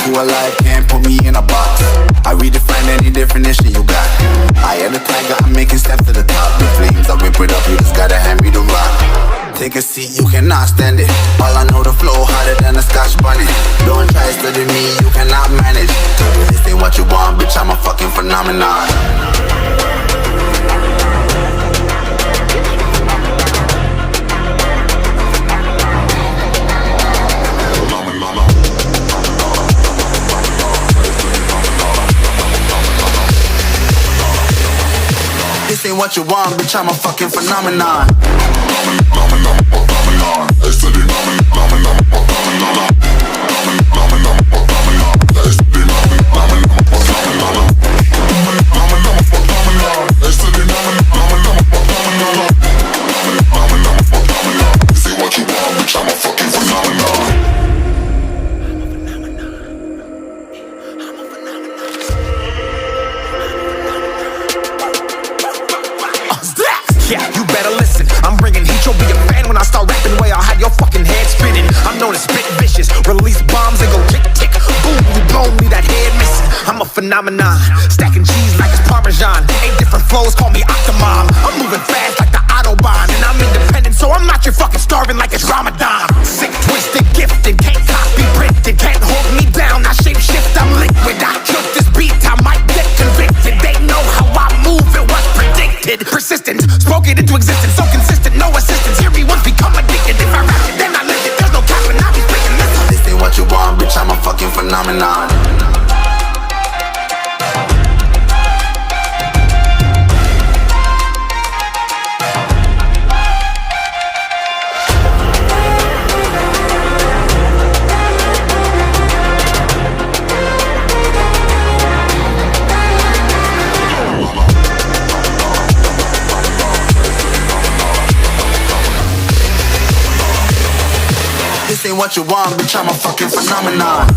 to a life, can't put me in a box. I redefine any definition you got. I am the tiger, I'm making steps to the top. The flames, I whip it up, you just gotta hand me the rock. Take a seat, you cannot stand it. All I know, the flow harder than a Scotch bunny. Don't try studying me, you cannot manage. This ain't what you want, bitch, I'm a fucking phenomenon. This ain't what you want, bitch, I'm a fucking phenomenon. Yeah, you better listen. I'm bringing heat, you'll be a fan when I start rapping. Way I'll have your fucking head spinning. I'm known as spit vicious, release bombs and go tick tick. Boom, you blow me, that head missing. I'm a phenomenon, stacking cheese like it's Parmesan. 8 different flows, call me Octomom. I'm moving fast like the Autobahn, and I'm independent, so I'm not your fucking starving like it's Ramadan. Sick, twisted, gifted, can't copy, printed, can't hold me down. I shape shift, I'm liquid. I killed this beat, I might get convicted. They know how I move, it was predicted. Persistent, spoke it into existence, so consistent, no assistance. Hear me once, become addicted. If I rap it, then I live it. There's no cap and I'll be spitting this. This ain't what you want, bitch, I'm a fucking phenomenon. This ain't what you want, bitch, I'm a fucking phenomenon.